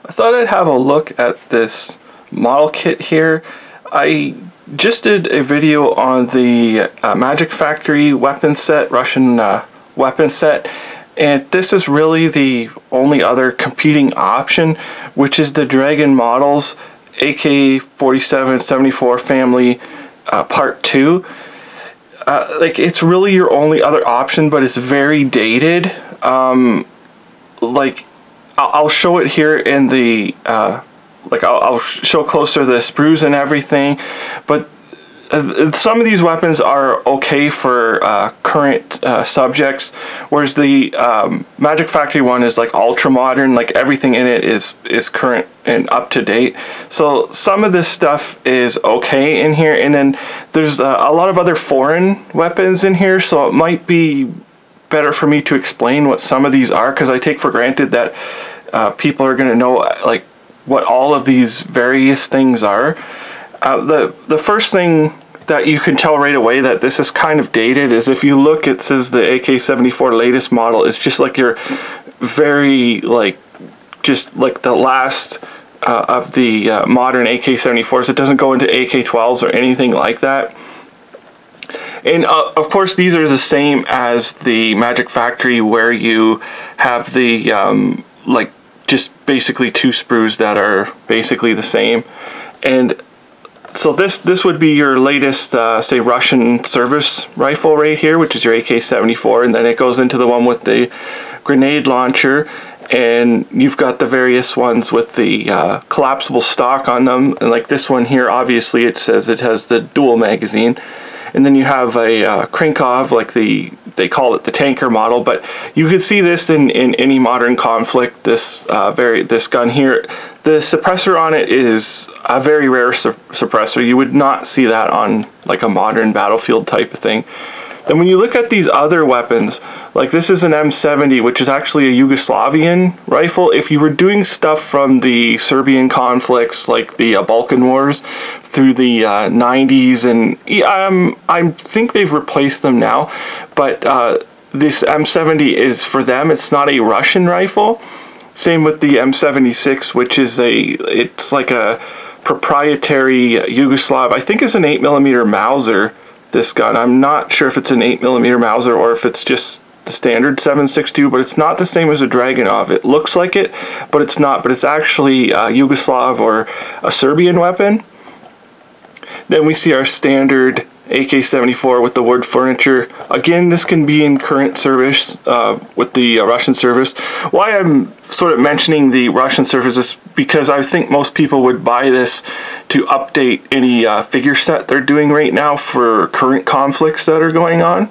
I thought I'd have a look at this model kit here. I just did a video on the Magic Factory weapon set, Russian weapon set, and this is really the only other competing option, which is the Dragon Models AK-47 74 family part 2. Like, it's really your only other option, but it's very dated. Like, I'll show it here in the like I'll show closer the sprues and everything, but some of these weapons are okay for current subjects, whereas the Magic Factory one is like ultra modern, like everything in it is current and up to date. So some of this stuff is okay in here, and then there's a lot of other foreign weapons in here, so it might be better for me to explain what some of these are, because I take for granted that people are going to know like what all of these various things are. The first thing that you can tell right away that this is kind of dated is if you look, it says the AK-74 latest model. It's just like your very just like the last of the modern AK-74s. It doesn't go into AK-12s or anything like that. And of course, these are the same as the Magic Factory, where you have the like just basically two sprues that are basically the same. And so this would be your latest, say, Russian service rifle right here, which is your AK-74, and then it goes into the one with the grenade launcher, and you've got the various ones with the collapsible stock on them. And like this one here, obviously it says it has the dual magazine. And then you have a Krinkov, like they call it the tanker model, but you could see this in any modern conflict. This this gun here, the suppressor on it is a very rare suppressor. You would not see that on like a modern battlefield type of thing. Then when you look at these other weapons, like this is an M70, which is actually a Yugoslavian rifle. If you were doing stuff from the Serbian conflicts, like the Balkan Wars through the 90s, and I think they've replaced them now, but this M70 is for them. It's not a Russian rifle. Same with the M76, which is it's like a proprietary Yugoslav, I think it's an 8mm Mauser. This gun, I'm not sure if it's an 8mm Mauser or if it's just the standard 7.62, but it's not the same as a Dragunov. It looks like it, but it's not. But it's actually a Yugoslav or a Serbian weapon. Then we see our standard AK-74 with the wood furniture. Again, this can be in current service with the Russian service. Why I'm sort of mentioning the Russian service is because I think most people would buy this to update any figure set they're doing right now for current conflicts that are going on.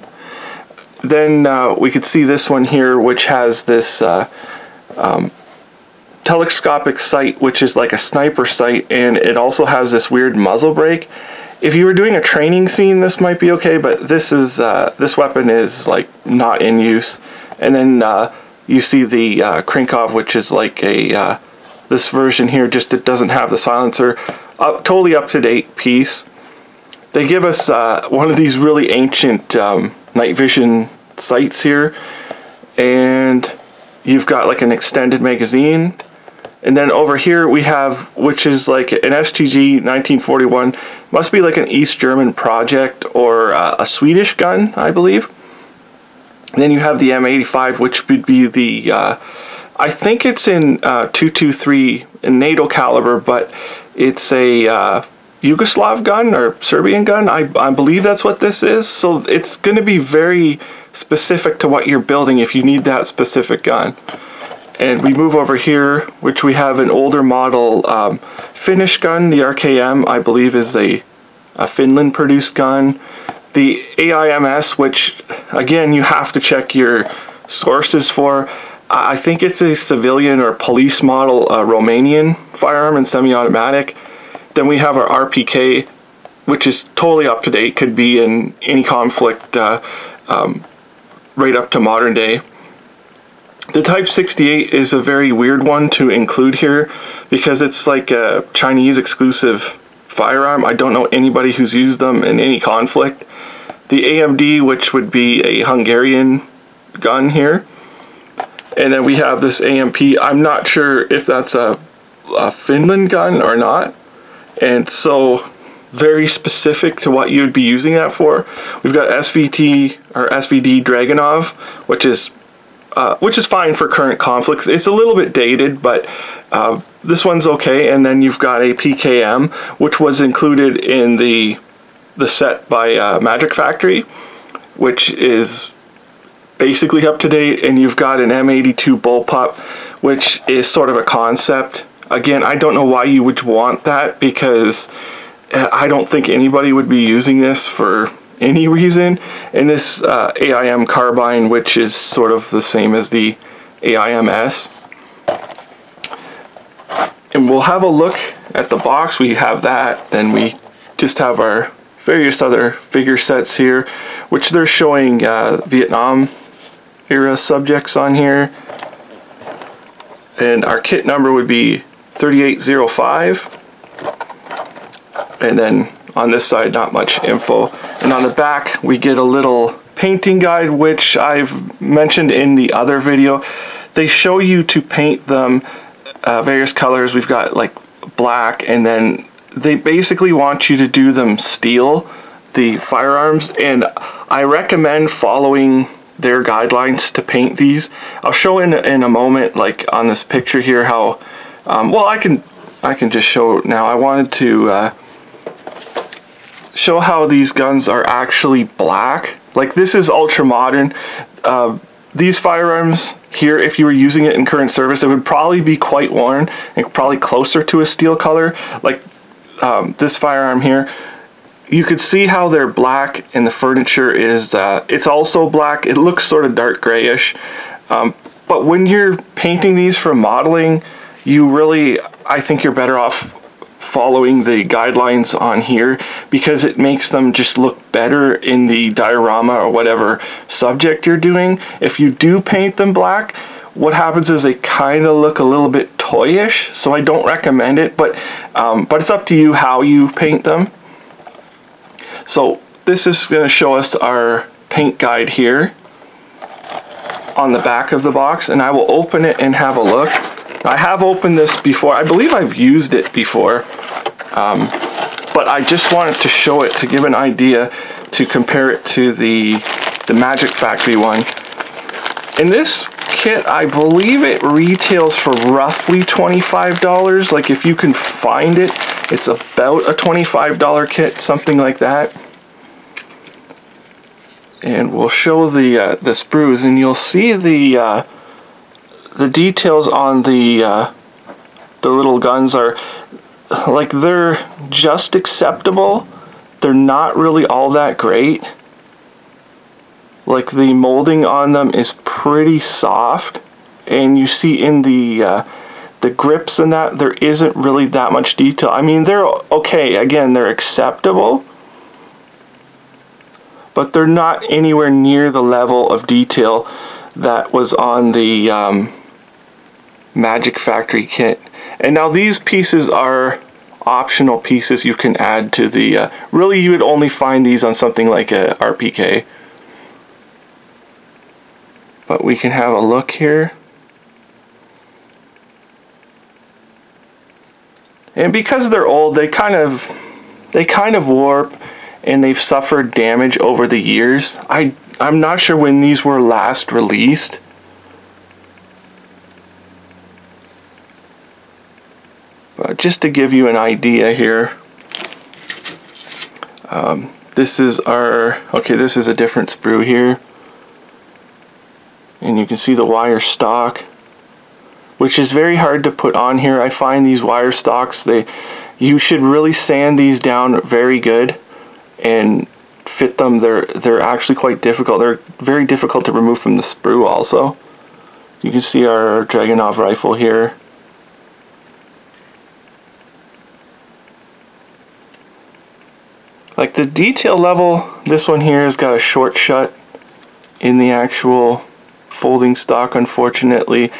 Then we could see this one here, which has this telescopic sight, which is like a sniper sight, and it also has this weird muzzle brake. If you were doing a training scene, this might be okay, but this is this weapon is like not in use. And then you see the Krinkov, which is like a this version here, just it doesn't have the silencer. Totally up to date piece. They give us one of these really ancient night vision sights here, and you've got like an extended magazine. And then over here we have, which is like an STG 1941, must be like an East German project or a Swedish gun, I believe. And then you have the M85, which would be the, I think it's in 223 in NATO caliber, but it's a Yugoslav gun or Serbian gun. I believe that's what this is. So it's going to be very specific to what you're building if you need that specific gun. And we move over here, which we have an older model Finnish gun. The RKM, I believe, is a Finland-produced gun. The AIMS, which, again, you have to check your sources for. I think it's a civilian or police model Romanian firearm and semi-automatic. Then we have our RPK, which is totally up to date, could be in any conflict right up to modern day. The Type 68 is a very weird one to include here because it's like a Chinese exclusive firearm. I don't know anybody who's used them in any conflict. The AMD, which would be a Hungarian gun here. And then we have this AMP. I'm not sure if that's a a Finland gun or not, and so very specific to what you'd be using that for. We've got SVT or SVD Dragunov, which is fine for current conflicts. It's a little bit dated, but this one's okay. And then you've got a PKM, which was included in the set by Magic Factory, which is basically up to date. And you've got an M82 Bullpup, which is sort of a concept. Again, I don't know why you would want that, because I don't think anybody would be using this for any reason. And this AIM carbine, which is sort of the same as the AIMS. And we'll have a look at the box. We have that. Then we just have our various other figure sets here, which they're showing Vietnam era subjects on here. And our kit number would be 3805. And then on this side, not much info. And on the back, we get a little painting guide, which I've mentioned in the other video. They show you to paint them various colors. We've got like black, and then they basically want you to do them steel, the firearms. And I recommend following their guidelines to paint these. I'll show in a moment, like on this picture here, how, well, I can just show it now. I wanted to show how these guns are actually black. Like, this is ultra modern. These firearms here, if you were using it in current service, it would probably be quite worn and probably closer to a steel color. Like this firearm here, you could see how they're black, and the furniture is it's also black. It looks sort of dark grayish, but when you're painting these for modeling, you really, I think you're better off following the guidelines on here, because it makes them just look better in the diorama or whatever subject you're doing. If you do paint them black, what happens is they kind of look a little bit toyish, so I don't recommend it, but it's up to you how you paint them. So this is going to show us our paint guide here on the back of the box, and I will open it and have a look. I have opened this before. I believe I've used it before, but I just wanted to show it to give an idea, to compare it to the Magic Factory one. In this kit, I believe it retails for roughly $25. Like, if you can find it, it's about a $25 kit, something like that. And we'll show the sprues, and you'll see the details on the little guns are, like, they're just acceptable. They're not really all that great. Like, the molding on them is pretty soft, and you see in the grips and that, there isn't really that much detail. I mean, they're okay. Again, they're acceptable, but they're not anywhere near the level of detail that was on the Magic Factory kit. And now these pieces are optional pieces you can add to the really, you would only find these on something like a RPK. But we can have a look here. And because they're old, they kind of warp, and they've suffered damage over the years. I'm not sure when these were last released. But just to give you an idea here, this is our, okay, this is a different sprue here. And you can see the wire stock, which is very hard to put on here. I find these wire stocks, you should really sand these down very good and fit them. They're actually quite difficult. They're very difficult to remove from the sprue also. You can see our Dragunov rifle here. Like, the detail level, this one here has got a short shut in the actual folding stock, unfortunately,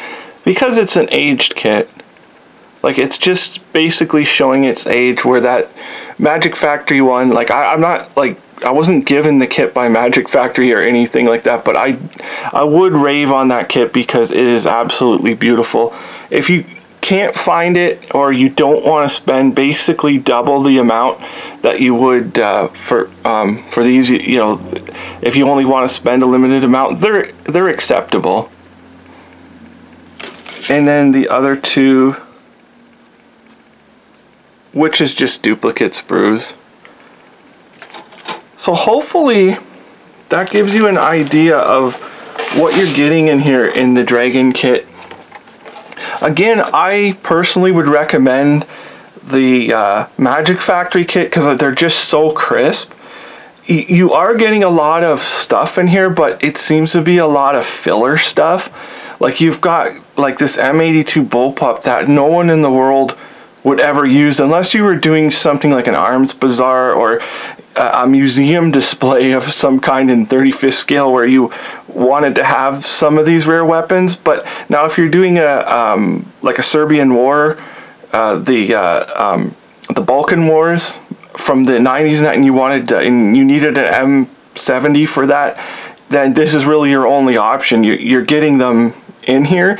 because it's an aged kit. Like, it's just basically showing its age, where that Magic Factory one, like, I'm not, like, I wasn't given the kit by Magic Factory or anything like that, but I would rave on that kit because it is absolutely beautiful. If you can't find it, or you don't want to spend basically double the amount that you would for these, you know, if you only want to spend a limited amount, they're acceptable. And then the other two, which is just duplicate sprues. So hopefully that gives you an idea of what you're getting in here in the Dragon kit. Again, I personally would recommend the Magic Factory kit because they're just so crisp. You are getting a lot of stuff in here, but it seems to be a lot of filler stuff. Like you've got like this M82 bullpup that no one in the world would ever use unless you were doing something like an arms bazaar or a museum display of some kind in 35th scale where you wanted to have some of these rare weapons. But now if you're doing a like a Serbian war, the Balkan Wars from the 90s, and you wanted and you needed an M70 for that, then this is really your only option. You're getting them in here.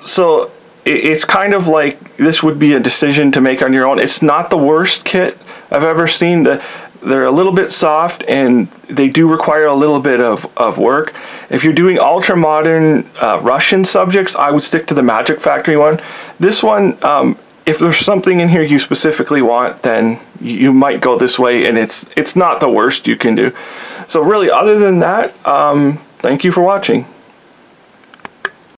So it's kind of like this would be a decision to make on your own. It's not the worst kit I've ever seen. They're a little bit soft and they do require a little bit of work. If you're doing ultra modern Russian subjects, I would stick to the Magic Factory one. This one, if there's something in here you specifically want, then you might go this way, and it's not the worst you can do. So really, other than that, thank you for watching.